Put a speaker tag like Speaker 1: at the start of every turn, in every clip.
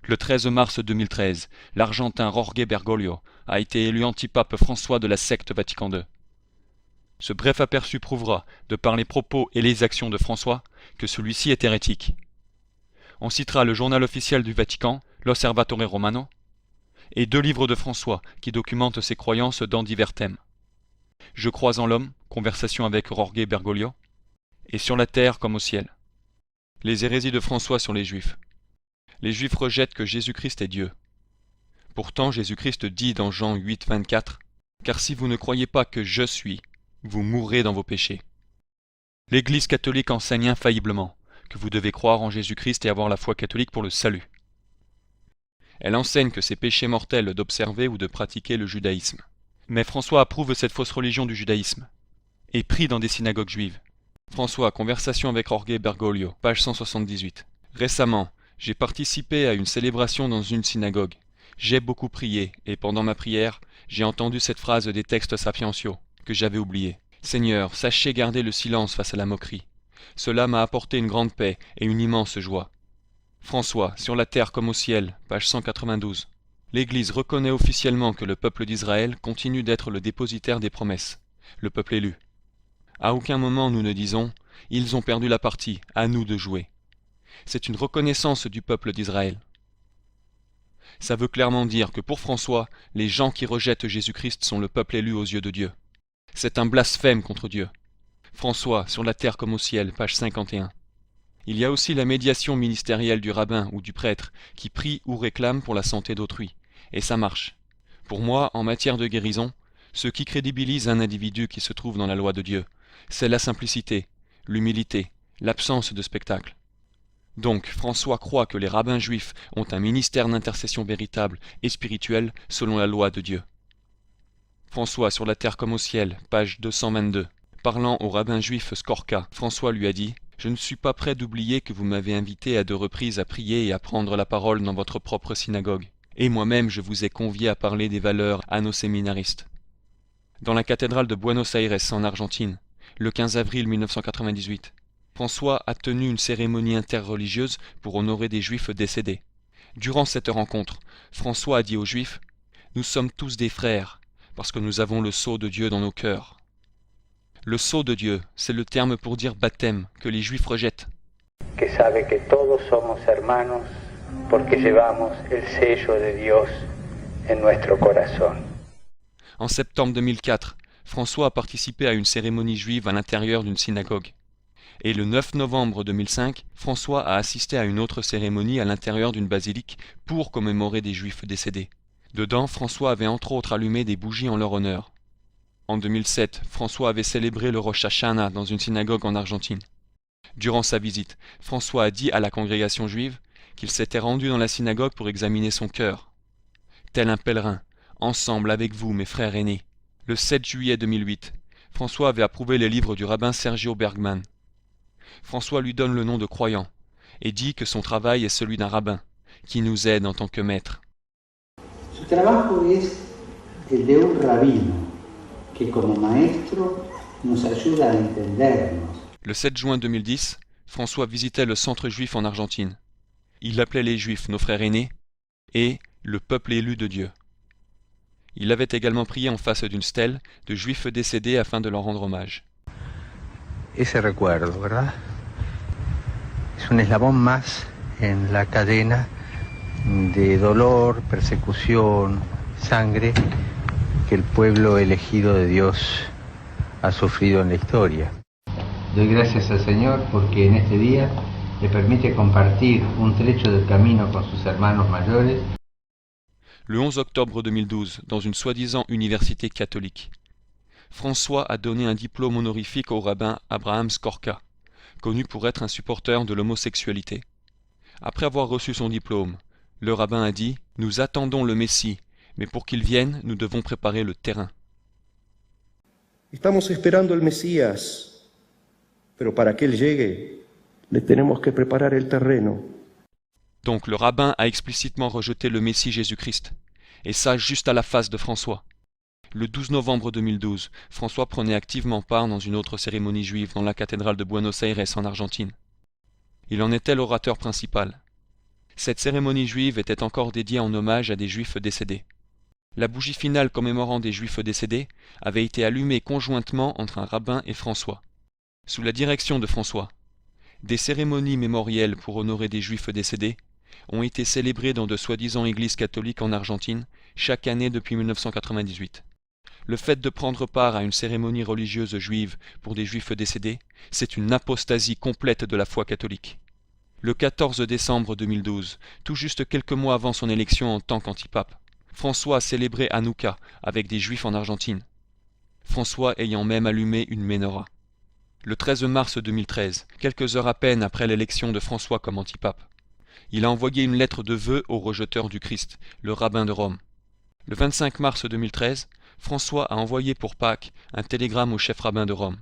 Speaker 1: Le 13 mars 2013, l'Argentin Jorge Bergoglio a été élu antipape François de la secte Vatican II. Ce bref aperçu prouvera, de par les propos et les actions de François, que celui-ci est hérétique. On citera le journal officiel du Vatican, l'Osservatore Romano, et 2 livres de François qui documentent ses croyances dans divers thèmes. Je crois en l'homme, conversation avec Jorge Bergoglio, et sur la terre comme au ciel. Les hérésies de François sur les Juifs. Les Juifs rejettent que Jésus-Christ est Dieu. Pourtant, Jésus-Christ dit dans Jean 8, 24, « Car si vous ne croyez pas que je suis, vous mourrez dans vos péchés. » L'Église catholique enseigne infailliblement que vous devez croire en Jésus-Christ et avoir la foi catholique pour le salut. Elle enseigne que c'est péché mortel d'observer ou de pratiquer le judaïsme. Mais François approuve cette fausse religion du judaïsme et prie dans des synagogues juives. François, conversation avec Jorge Bergoglio, page 178. Récemment, j'ai participé à une célébration dans une synagogue. J'ai beaucoup prié, et pendant ma prière, j'ai entendu cette phrase des textes sapientiaux, que j'avais oubliée. Seigneur, sachez garder le silence face à la moquerie. Cela m'a apporté une grande paix et une immense joie. François, sur la terre comme au ciel, page 192. L'Église reconnaît officiellement que le peuple d'Israël continue d'être le dépositaire des promesses, le peuple élu. À aucun moment nous ne disons « Ils ont perdu la partie, à nous de jouer ». C'est une reconnaissance du peuple d'Israël. Ça veut clairement dire que pour François, les gens qui rejettent Jésus-Christ sont le peuple élu aux yeux de Dieu. C'est un blasphème contre Dieu. François, sur la terre comme au ciel, page 51. Il y a aussi la médiation ministérielle du rabbin ou du prêtre qui prie ou réclame pour la santé d'autrui. Et ça marche. Pour moi, en matière de guérison, ce qui crédibilise un individu qui se trouve dans la loi de Dieu, c'est la simplicité, l'humilité, l'absence de spectacle. Donc, François croit que les rabbins juifs ont un ministère d'intercession véritable et spirituel selon la loi de Dieu. François, sur la terre comme au ciel, page 222. Parlant au rabbin juif Skorka, François lui a dit « Je ne suis pas prêt d'oublier que vous m'avez invité à 2 reprises à prier et à prendre la parole dans votre propre synagogue. Et moi-même, je vous ai convié à parler des valeurs à nos séminaristes. » Dans la cathédrale de Buenos Aires, en Argentine, le 15 avril 1998, François a tenu une cérémonie interreligieuse pour honorer des Juifs décédés. Durant cette rencontre, François a dit aux Juifs « Nous sommes tous des frères, parce que nous avons le sceau de Dieu dans nos cœurs. » Le sceau de Dieu, c'est le terme pour dire baptême, que les Juifs rejettent.
Speaker 2: Que sabe que todos somos hermanos porque llevamos el sello de Dios en nuestro corazón.
Speaker 1: En septembre 2004, François a participé à une cérémonie juive à l'intérieur d'une synagogue. Et le 9 novembre 2005, François a assisté à une autre cérémonie à l'intérieur d'une basilique pour commémorer des Juifs décédés. Dedans, François avait entre autres allumé des bougies en leur honneur. En 2007, François avait célébré le Rosh Hashanah dans une synagogue en Argentine. Durant sa visite, François a dit à la congrégation juive qu'il s'était rendu dans la synagogue pour examiner son cœur. Tel un pèlerin, ensemble avec vous, mes frères aînés. Le 7 juillet 2008, François avait approuvé les livres du rabbin Sergio Bergman. François lui donne le nom de croyant et dit que son travail est celui d'un rabbin qui nous aide en tant que maître.
Speaker 3: Su trabajo es el de un rabino que como maestro nos ayuda a entendernos.
Speaker 1: Le 7 juin 2010, François visitait le centre juif en Argentine. Il appelait les Juifs nos frères aînés et le peuple élu de Dieu. Il avait également prié en face d'une stèle de Juifs décédés afin de leur rendre hommage.
Speaker 4: Ese recuerdo, ¿verdad? Es un eslabón más en la cadena de dolor, persecución, sangre que el pueblo elegido de Dios ha sufrido en la historia. Doy gracias al Señor porque en este día le permite compartir un trecho del camino con sus hermanos mayores.
Speaker 1: Le 11 octobre 2012, dans une soi-disant université catholique, François a donné un diplôme honorifique au rabbin Abraham Skorka, connu pour être un supporter de l'homosexualité. Après avoir reçu son diplôme, le rabbin a dit « Nous attendons le Messie, mais pour qu'il vienne, nous devons préparer le terrain. »
Speaker 5: Estamos esperando el Mesías, pero para que él llegue, le tenemos que preparar el terreno.
Speaker 1: Donc le rabbin a explicitement rejeté le Messie Jésus-Christ, et ça juste à la face de François. Le 12 novembre 2012, François prenait activement part dans une autre cérémonie juive dans la cathédrale de Buenos Aires en Argentine. Il en était l'orateur principal. Cette cérémonie juive était encore dédiée en hommage à des juifs décédés. La bougie finale commémorant des juifs décédés avait été allumée conjointement entre un rabbin et François. Sous la direction de François, des cérémonies mémorielles pour honorer des juifs décédés ont été célébrées dans de soi-disant églises catholiques en Argentine chaque année depuis 1998. Le fait de prendre part à une cérémonie religieuse juive pour des juifs décédés, c'est une apostasie complète de la foi catholique. Le 14 décembre 2012, tout juste quelques mois avant son élection en tant qu'antipape, François a célébré Hanouka avec des juifs en Argentine, François ayant même allumé une menorah. Le 13 mars 2013, quelques heures à peine après l'élection de François comme antipape, il a envoyé une lettre de vœux au rejeteur du Christ, le rabbin de Rome. Le 25 mars 2013, François a envoyé pour Pâques un télégramme au chef rabbin de Rome.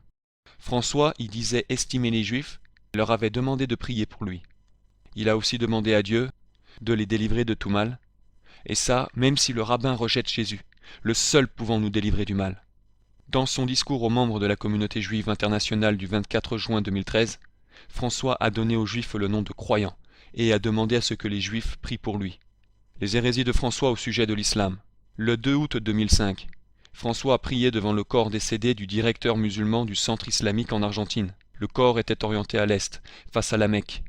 Speaker 1: François y disait estimer les Juifs, et leur avait demandé de prier pour lui. Il a aussi demandé à Dieu de les délivrer de tout mal, et ça, même si le rabbin rejette Jésus, le seul pouvant nous délivrer du mal. Dans son discours aux membres de la communauté juive internationale du 24 juin 2013, François a donné aux Juifs le nom de croyants et a demandé à ce que les Juifs prient pour lui. Les hérésies de François au sujet de l'islam. Le 2 août 2005, François a prié devant le corps décédé du directeur musulman du centre islamique en Argentine. Le corps était orienté à l'est, face à la Mecque.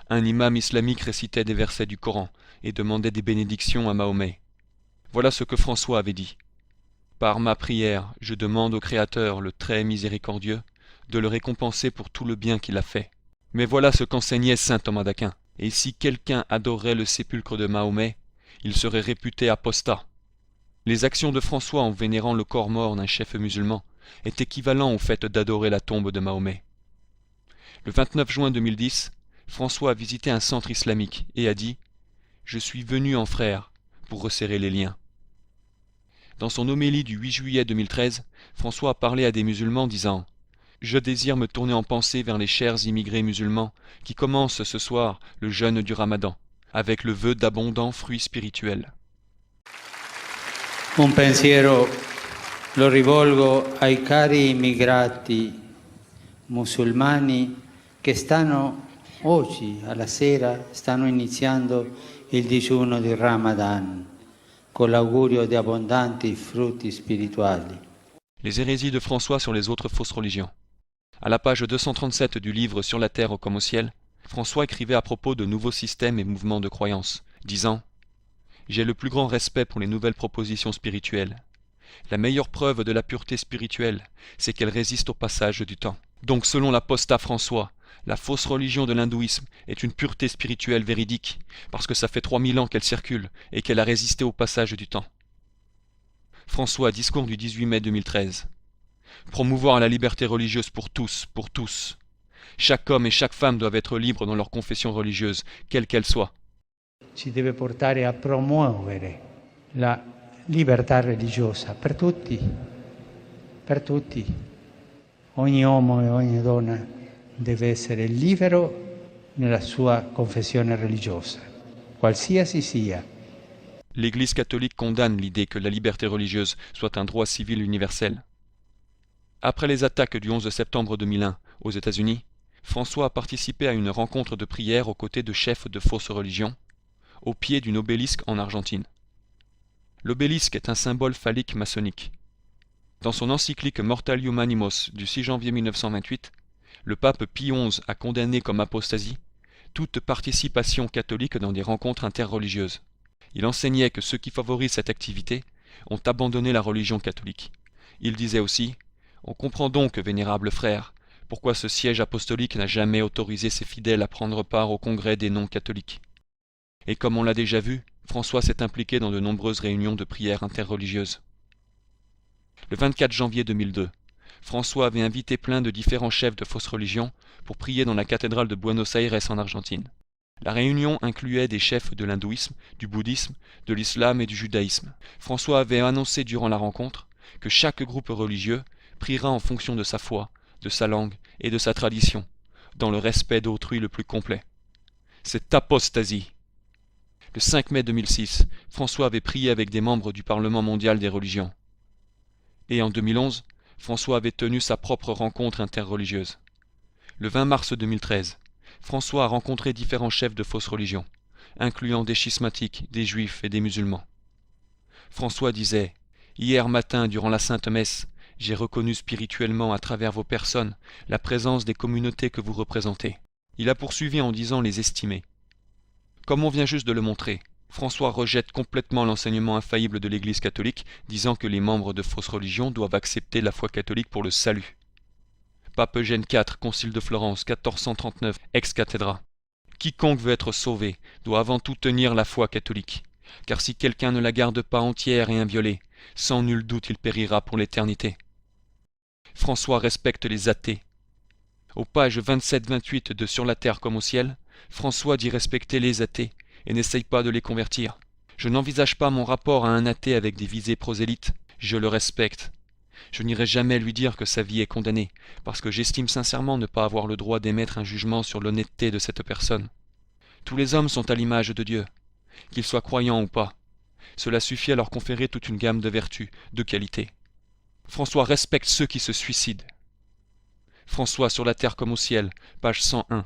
Speaker 1: Un imam islamique récitait des versets du Coran et demandait des bénédictions à Mahomet. Voilà ce que François avait dit. Par ma prière, je demande au Créateur, le très miséricordieux, de le récompenser pour tout le bien qu'il a fait. Mais voilà ce qu'enseignait saint Thomas d'Aquin. Et si quelqu'un adorait le sépulcre de Mahomet, il serait réputé apostat. Les actions de François en vénérant le corps mort d'un chef musulman est équivalent au fait d'adorer la tombe de Mahomet. Le 29 juin 2010, François a visité un centre islamique et a dit « Je suis venu en frère pour resserrer les liens ». Dans son homélie du 8 juillet 2013, François a parlé à des musulmans disant « Je désire me tourner en pensée vers les chers immigrés musulmans qui commencent ce soir le jeûne du Ramadan, avec le vœu d'abondants fruits spirituels. »
Speaker 3: Un pensiero lo rivolgo ai cari immigrati musulmani che oggi alla sera stanno iniziando il digiuno di Ramadan con l'augurio di abbondanti frutti spirituali.
Speaker 1: Les hérésies de François sur les autres fausses religions. À la page 237 du livre Sur la terre comme au ciel, François écrivait à propos de nouveaux systèmes et mouvements de croyance, disant « J'ai le plus grand respect pour les nouvelles propositions spirituelles. La meilleure preuve de la pureté spirituelle, c'est qu'elle résiste au passage du temps. Donc selon l'apostat François, la fausse religion de l'hindouisme est une pureté spirituelle véridique, parce que ça fait 3000 ans qu'elle circule et qu'elle a résisté au passage du temps. » François, discours du 18 mai 2013. Promouvoir la liberté religieuse pour tous, pour tous. Chaque homme et chaque femme doivent être libres dans leur confession religieuse, quelle qu'elle soit.
Speaker 3: Ci deve portare a promuovere la libertà religiosa per tutti, per tutti. Ogni uomo e ogni donna deve essere libero nella sua confessione religiosa, qualsiasi sia.
Speaker 1: L'Église catholique condamne l'idée que la liberté religieuse soit un droit civil universel. Après les attaques du 11 septembre 2001 aux États-Unis, François a participé à une rencontre de prière aux côtés de chefs de fausses religions, au pied d'une obélisque en Argentine. L'obélisque est un symbole phallique maçonnique. Dans son encyclique Mortalium Animos du 6 janvier 1928, le pape Pie XI a condamné comme apostasie toute participation catholique dans des rencontres interreligieuses. Il enseignait que ceux qui favorisent cette activité ont abandonné la religion catholique. Il disait aussi « On comprend donc, vénérables frères, pourquoi ce siège apostolique n'a jamais autorisé ses fidèles à prendre part au congrès des non-catholiques. » Et comme on l'a déjà vu, François s'est impliqué dans de nombreuses réunions de prières interreligieuses. Le 24 janvier 2002, François avait invité plein de différents chefs de fausses religions pour prier dans la cathédrale de Buenos Aires en Argentine. La réunion incluait des chefs de l'hindouisme, du bouddhisme, de l'islam et du judaïsme. François avait annoncé durant la rencontre que chaque groupe religieux priera en fonction de sa foi, de sa langue et de sa tradition, dans le respect d'autrui le plus complet. C'est apostasie. Le 5 mai 2006, François avait prié avec des membres du Parlement mondial des religions. Et en 2011, François avait tenu sa propre rencontre interreligieuse. Le 20 mars 2013, François a rencontré différents chefs de fausses religions, incluant des schismatiques, des juifs et des musulmans. François disait « Hier matin, durant la Sainte Messe, j'ai reconnu spirituellement à travers vos personnes la présence des communautés que vous représentez. » Il a poursuivi en disant les estimer. Comme on vient juste de le montrer, François rejette complètement l'enseignement infaillible de l'Église catholique, disant que les membres de fausses religions doivent accepter la foi catholique pour le salut. Pape Eugène IV, Concile de Florence, 1439, ex cathedra. Quiconque veut être sauvé doit avant tout tenir la foi catholique, car si quelqu'un ne la garde pas entière et inviolée, sans nul doute il périra pour l'éternité. François respecte les athées. Aux pages 27-28 de Sur la terre comme au ciel, François dit respecter les athées et n'essaye pas de les convertir. Je n'envisage pas mon rapport à un athée avec des visées prosélytes, je le respecte. Je n'irai jamais lui dire que sa vie est condamnée, parce que j'estime sincèrement ne pas avoir le droit d'émettre un jugement sur l'honnêteté de cette personne. Tous les hommes sont à l'image de Dieu, qu'ils soient croyants ou pas. Cela suffit à leur conférer toute une gamme de vertus, de qualités. François respecte ceux qui se suicident. François sur la terre comme au ciel, page 101.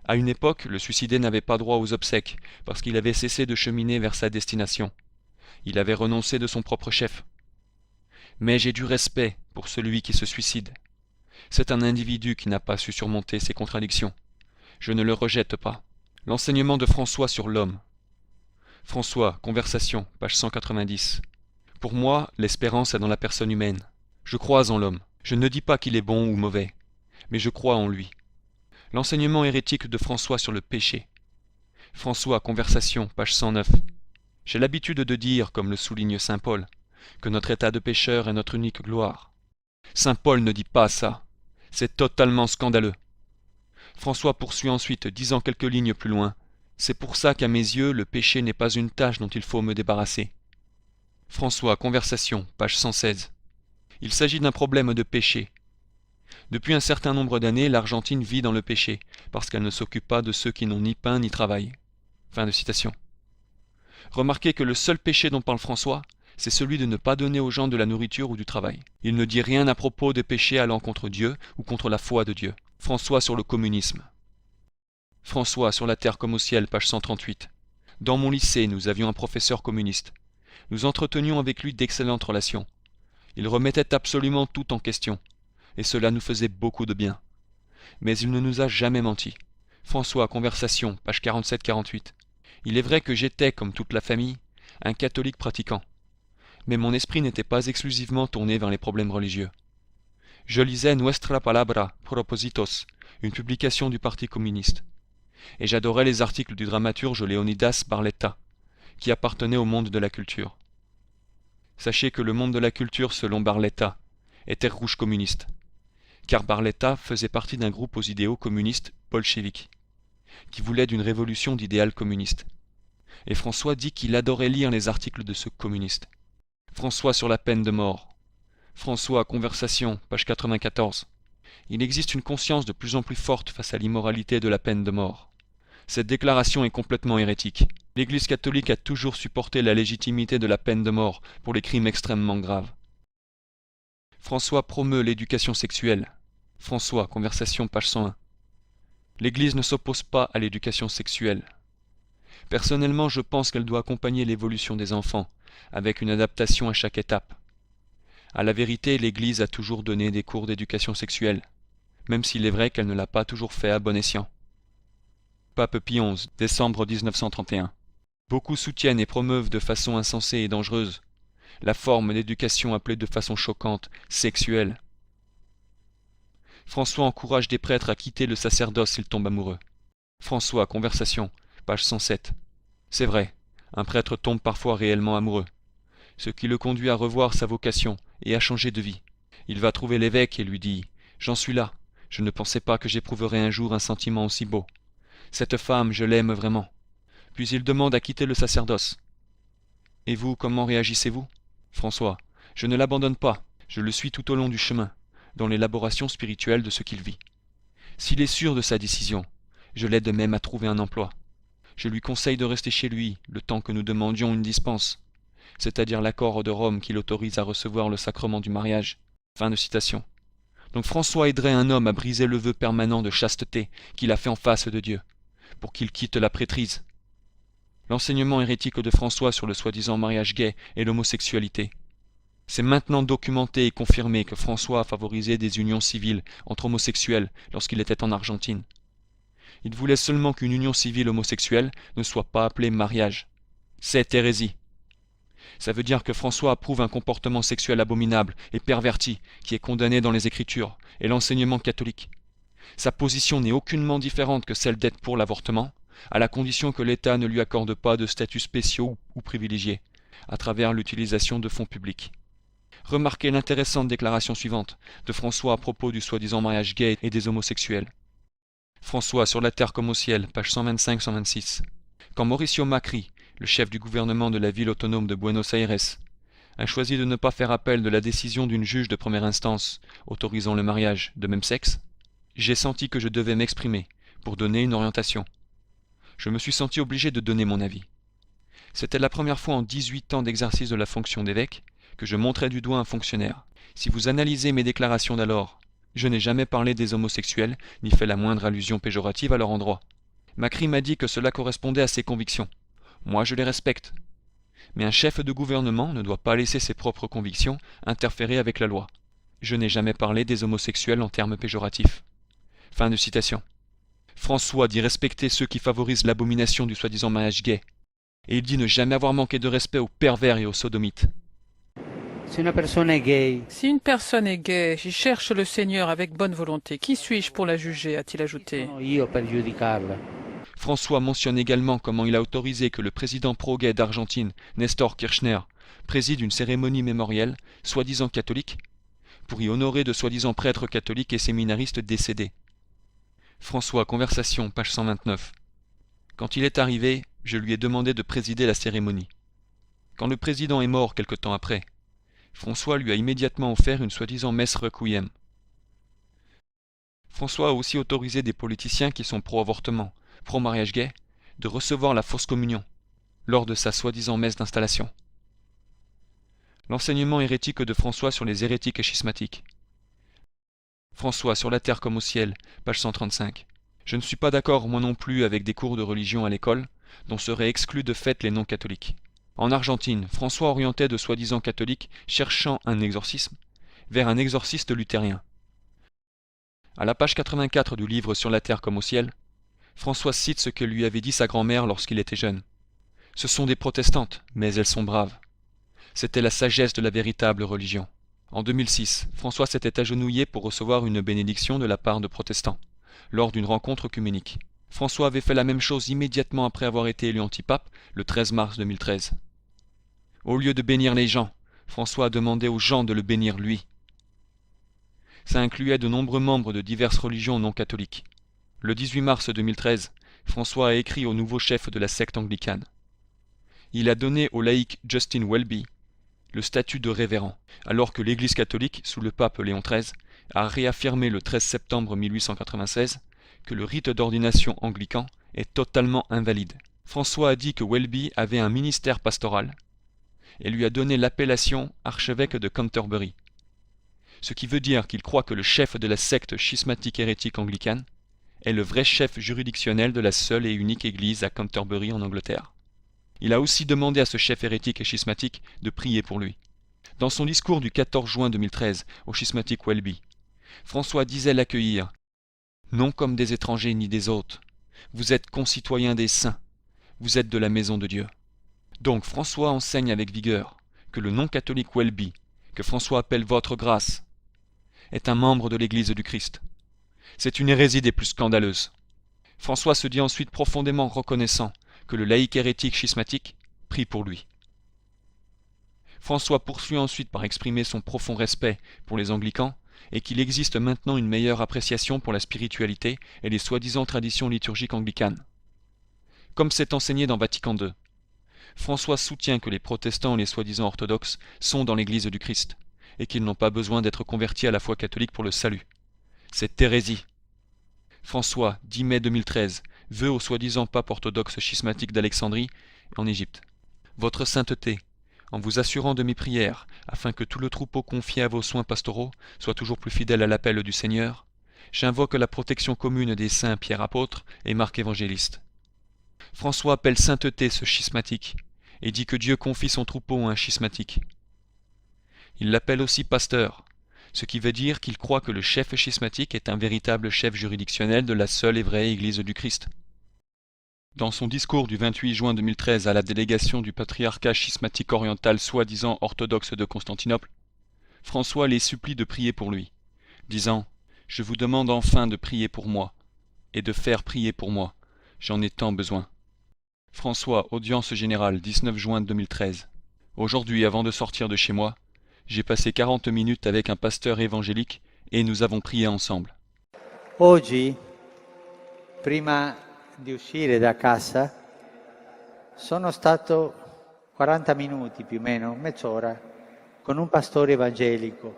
Speaker 1: À une époque, le suicidé n'avait pas droit aux obsèques, parce qu'il avait cessé de cheminer vers sa destination. Il avait renoncé de son propre chef. Mais j'ai du respect pour celui qui se suicide. C'est un individu qui n'a pas su surmonter ses contradictions. Je ne le rejette pas. L'enseignement de François sur l'homme. François, Conversation, page 190. Pour moi, l'espérance est dans la personne humaine. Je crois en l'homme. Je ne dis pas qu'il est bon ou mauvais, mais je crois en lui. L'enseignement hérétique de François sur le péché. François, Conversation, page 109. J'ai l'habitude de dire, comme le souligne saint Paul, que notre état de pécheur est notre unique gloire. Saint Paul ne dit pas ça. C'est totalement scandaleux. François poursuit ensuite, disant quelques lignes plus loin. C'est pour ça qu'à mes yeux, le péché n'est pas une tâche dont il faut me débarrasser. François, Conversation, page 116. Il s'agit d'un problème de péché. Depuis un certain nombre d'années, l'Argentine vit dans le péché, parce qu'elle ne s'occupe pas de ceux qui n'ont ni pain ni travail. Fin de citation. Remarquez que le seul péché dont parle François, c'est celui de ne pas donner aux gens de la nourriture ou du travail. Il ne dit rien à propos des péchés allant contre Dieu ou contre la foi de Dieu. François sur le communisme. François sur la terre comme au ciel, page 138. Dans mon lycée, nous avions un professeur communiste. Nous entretenions avec lui d'excellentes relations. Il remettait absolument tout en question, et cela nous faisait beaucoup de bien. Mais il ne nous a jamais menti. François, Conversation, page 47-48. Il est vrai que j'étais, comme toute la famille, un catholique pratiquant. Mais mon esprit n'était pas exclusivement tourné vers les problèmes religieux. Je lisais Nuestra Palabra, Propositos, une publication du Parti communiste. Et j'adorais les articles du dramaturge Leonidas Barletta, qui appartenait au monde de la culture. Sachez que le monde de la culture, selon Barletta, était rouge communiste, car Barletta faisait partie d'un groupe aux idéaux communistes bolcheviques, qui voulait d'une révolution d'idéal communiste. Et François dit qu'il adorait lire les articles de ce communiste. François sur la peine de mort. François, Conversation, page 94. Il existe une conscience de plus en plus forte face à l'immoralité de la peine de mort. Cette déclaration est complètement hérétique. L'Église catholique a toujours supporté la légitimité de la peine de mort pour les crimes extrêmement graves. François promeut l'éducation sexuelle. François, Conversation, page 101. L'Église ne s'oppose pas à l'éducation sexuelle. Personnellement, je pense qu'elle doit accompagner l'évolution des enfants, avec une adaptation à chaque étape. À la vérité, l'Église a toujours donné des cours d'éducation sexuelle, même s'il est vrai qu'elle ne l'a pas toujours fait à bon escient. Pape Pie XI, décembre 1931. Beaucoup soutiennent et promeuvent de façon insensée et dangereuse la forme d'éducation appelée de façon choquante sexuelle. François encourage des prêtres à quitter le sacerdoce s'ils tombent amoureux. François, Conversation, page 107. C'est vrai, un prêtre tombe parfois réellement amoureux, ce qui le conduit à revoir sa vocation et à changer de vie. Il va trouver l'évêque et lui dit « J'en suis là, je ne pensais pas que j'éprouverais un jour un sentiment aussi beau. Cette femme, je l'aime vraiment. » Puis il demande à quitter le sacerdoce. Et vous, comment réagissez-vous? François, je ne l'abandonne pas, je le suis tout au long du chemin, dans l'élaboration spirituelle de ce qu'il vit. S'il est sûr de sa décision, je l'aide même à trouver un emploi. Je lui conseille de rester chez lui le temps que nous demandions une dispense, c'est-à-dire l'accord de Rome qui l'autorise à recevoir le sacrement du mariage. Fin de citation. Donc François aiderait un homme à briser le vœu permanent de chasteté qu'il a fait en face de Dieu, pour qu'il quitte la prêtrise. L'enseignement hérétique de François sur le soi-disant mariage gay et l'homosexualité. C'est maintenant documenté et confirmé que François a favorisé des unions civiles entre homosexuels lorsqu'il était en Argentine. Il voulait seulement qu'une union civile homosexuelle ne soit pas appelée mariage. C'est hérésie. Ça veut dire que François approuve un comportement sexuel abominable et perverti qui est condamné dans les Écritures et l'enseignement catholique. Sa position n'est aucunement différente que celle d'être pour l'avortement, à la condition que l'État ne lui accorde pas de statuts spéciaux ou privilégiés, à travers l'utilisation de fonds publics. Remarquez l'intéressante déclaration suivante de François à propos du soi-disant mariage gay et des homosexuels. François sur la terre comme au ciel, page 125-126. Quand Mauricio Macri, le chef du gouvernement de la ville autonome de Buenos Aires, a choisi de ne pas faire appel de la décision d'une juge de première instance autorisant le mariage de même sexe, j'ai senti que je devais m'exprimer pour donner une orientation. Je me suis senti obligé de donner mon avis. C'était la première fois en 18 ans d'exercice de la fonction d'évêque que je montrais du doigt un fonctionnaire. Si vous analysez mes déclarations d'alors, je n'ai jamais parlé des homosexuels, ni fait la moindre allusion péjorative à leur endroit. Macri m'a dit que cela correspondait à ses convictions. Moi, je les respecte. Mais un chef de gouvernement ne doit pas laisser ses propres convictions interférer avec la loi. Je n'ai jamais parlé des homosexuels en termes péjoratifs. Fin de citation. François dit respecter ceux qui favorisent l'abomination du soi-disant mariage gay. Et il dit ne jamais avoir manqué de respect aux pervers et aux sodomites.
Speaker 3: Si una persona è gay,
Speaker 6: Si une personne est gay, j'y cherche le Seigneur avec bonne volonté. Qui suis-je pour la juger, a-t-il ajouté.
Speaker 3: sono io per giudicarla.
Speaker 1: François mentionne également comment il a autorisé que le président pro-gay d'Argentine, Néstor Kirchner, préside une cérémonie mémorielle, soi-disant catholique, pour y honorer de soi-disant prêtres catholiques et séminaristes décédés. François, conversation, page 129. Quand il est arrivé, je lui ai demandé de présider la cérémonie. Quand le président est mort quelque temps après, François lui a immédiatement offert une soi-disant messe requiem. François a aussi autorisé des politiciens qui sont pro-avortement, pro-mariage gay, de recevoir la fausse communion, lors de sa soi-disant messe d'installation. L'enseignement hérétique de François sur les hérétiques et schismatiques. François sur la terre comme au ciel, page 135. Je ne suis pas d'accord moi non plus avec des cours de religion à l'école, dont seraient exclus de fait les non-catholiques. En Argentine, François orientait de soi-disant catholiques cherchant un exorcisme vers un exorciste luthérien. À la page 84 du livre Sur la terre comme au ciel, François cite ce que lui avait dit sa grand-mère lorsqu'il était jeune. Ce sont des protestantes, mais elles sont braves. C'était la sagesse de la véritable religion. En 2006, François s'était agenouillé pour recevoir une bénédiction de la part de protestants, lors d'une rencontre œcuménique. François avait fait la même chose immédiatement après avoir été élu antipape, le 13 mars 2013. Au lieu de bénir les gens, François a demandé aux gens de le bénir lui. Ça incluait de nombreux membres de diverses religions non catholiques. Le 18 mars 2013, François a écrit au nouveau chef de la secte anglicane. Il a donné au laïc Justin Welby le statut de révérend, alors que l'Église catholique, sous le pape Léon XIII, a réaffirmé le 13 septembre 1896 que le rite d'ordination anglican est totalement invalide. François a dit que Welby avait un ministère pastoral et lui a donné l'appellation archevêque de Canterbury, ce qui veut dire qu'il croit que le chef de la secte schismatique hérétique anglicane est le vrai chef juridictionnel de la seule et unique église à Canterbury en Angleterre. Il a aussi demandé à ce chef hérétique et schismatique de prier pour lui. Dans son discours du 14 juin 2013 au schismatique Welby, François disait l'accueillir, non comme des étrangers ni des hôtes. Vous êtes concitoyens des saints, vous êtes de la maison de Dieu. Donc François enseigne avec vigueur que le non-catholique Welby, que François appelle votre grâce, est un membre de l'Église du Christ. C'est une hérésie des plus scandaleuses. François se dit ensuite profondément reconnaissant que le laïc hérétique schismatique prie pour lui. François poursuit ensuite par exprimer son profond respect pour les anglicans et qu'il existe maintenant une meilleure appréciation pour la spiritualité et les soi-disant traditions liturgiques anglicanes. Comme c'est enseigné dans Vatican II, François soutient que les protestants et les soi-disant orthodoxes sont dans l'Église du Christ et qu'ils n'ont pas besoin d'être convertis à la foi catholique pour le salut. C'est hérésie. François, 10 mai 2013, veut au soi-disant pape orthodoxe schismatique d'Alexandrie, en Égypte. Votre sainteté, en vous assurant de mes prières, afin que tout le troupeau confié à vos soins pastoraux soit toujours plus fidèle à l'appel du Seigneur, j'invoque la protection commune des saints Pierre apôtre et Marc évangéliste. François appelle sainteté ce schismatique, et dit que Dieu confie son troupeau à un schismatique. Il l'appelle aussi pasteur, ce qui veut dire qu'il croit que le chef schismatique est un véritable chef juridictionnel de la seule et vraie Église du Christ. Dans son discours du 28 juin 2013 à la délégation du patriarcat schismatique oriental soi-disant orthodoxe de Constantinople, François les supplie de prier pour lui, disant « Je vous demande enfin de prier pour moi, et de faire prier pour moi, j'en ai tant besoin. » François, audience générale, 19 juin 2013. Aujourd'hui, avant de sortir de chez moi, j'ai passé 40 minutes avec un pasteur évangélique et nous avons prié ensemble.
Speaker 3: Oggi, prima di uscire da casa, sono stato 40 minuti più o meno, mezz'ora, con un pastore evangelico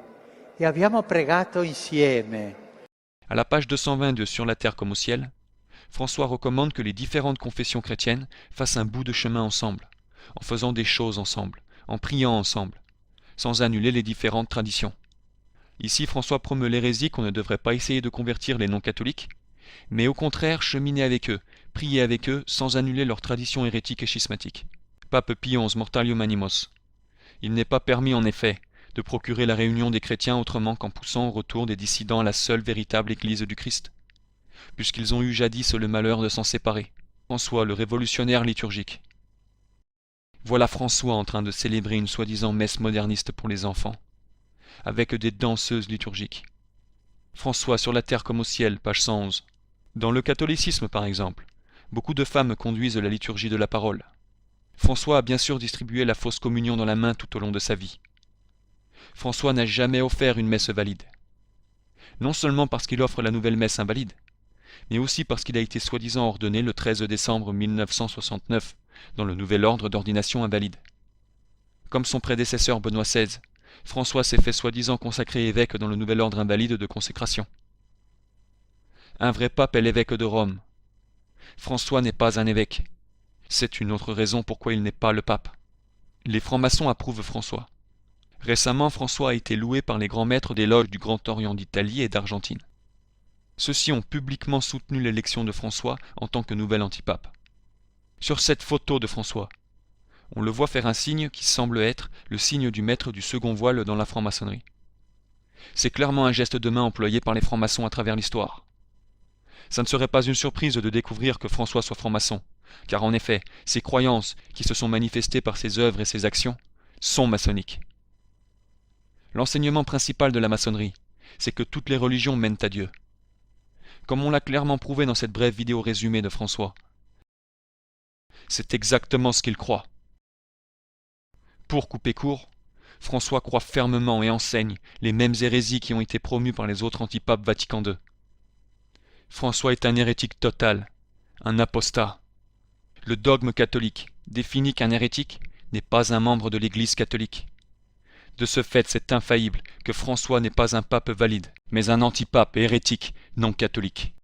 Speaker 3: e abbiamo pregato insieme.
Speaker 1: À la page 220 de Sur la terre comme au ciel, François recommande que les différentes confessions chrétiennes fassent un bout de chemin ensemble, en faisant des choses ensemble, en priant ensemble, sans annuler les différentes traditions. Ici, François promeut l'hérésie qu'on ne devrait pas essayer de convertir les non-catholiques, mais au contraire cheminer avec eux, prier avec eux sans annuler leurs traditions hérétiques et schismatiques. Pape Pie XI Mortalium Animos. Il n'est pas permis en effet de procurer la réunion des chrétiens autrement qu'en poussant au retour des dissidents à la seule véritable Église du Christ, puisqu'ils ont eu jadis le malheur de s'en séparer. François, le révolutionnaire liturgique. Voilà François en train de célébrer une soi-disant messe moderniste pour les enfants, avec des danseuses liturgiques. François, sur la terre comme au ciel, page 111. Dans le catholicisme, par exemple, beaucoup de femmes conduisent la liturgie de la parole. François a bien sûr distribué la fausse communion dans la main tout au long de sa vie. François n'a jamais offert une messe valide. Non seulement parce qu'il offre la nouvelle messe invalide, mais aussi parce qu'il a été soi-disant ordonné le 13 décembre 1969 dans le nouvel ordre d'ordination invalide. Comme son prédécesseur Benoît XVI, François s'est fait soi-disant consacrer évêque dans le nouvel ordre invalide de consécration. Un vrai pape est l'évêque de Rome. François n'est pas un évêque. C'est une autre raison pourquoi il n'est pas le pape. Les francs-maçons approuvent François. Récemment, François a été loué par les grands maîtres des loges du Grand Orient d'Italie et d'Argentine. Ceux-ci ont publiquement soutenu l'élection de François en tant que nouvel antipape. Sur cette photo de François, on le voit faire un signe qui semble être le signe du maître du second voile dans la franc-maçonnerie. C'est clairement un geste de main employé par les francs-maçons à travers l'histoire. Ça ne serait pas une surprise de découvrir que François soit franc-maçon, car en effet, ses croyances, qui se sont manifestées par ses œuvres et ses actions, sont maçonniques. L'enseignement principal de la maçonnerie, c'est que toutes les religions mènent à Dieu. Comme on l'a clairement prouvé dans cette brève vidéo résumée de François. C'est exactement ce qu'il croit. Pour couper court, François croit fermement et enseigne les mêmes hérésies qui ont été promues par les autres antipapes Vatican II. François est un hérétique total, un apostat. Le dogme catholique définit qu'un hérétique n'est pas un membre de l'Église catholique. De ce fait, c'est infaillible que François n'est pas un pape valide, mais un antipape hérétique non catholique.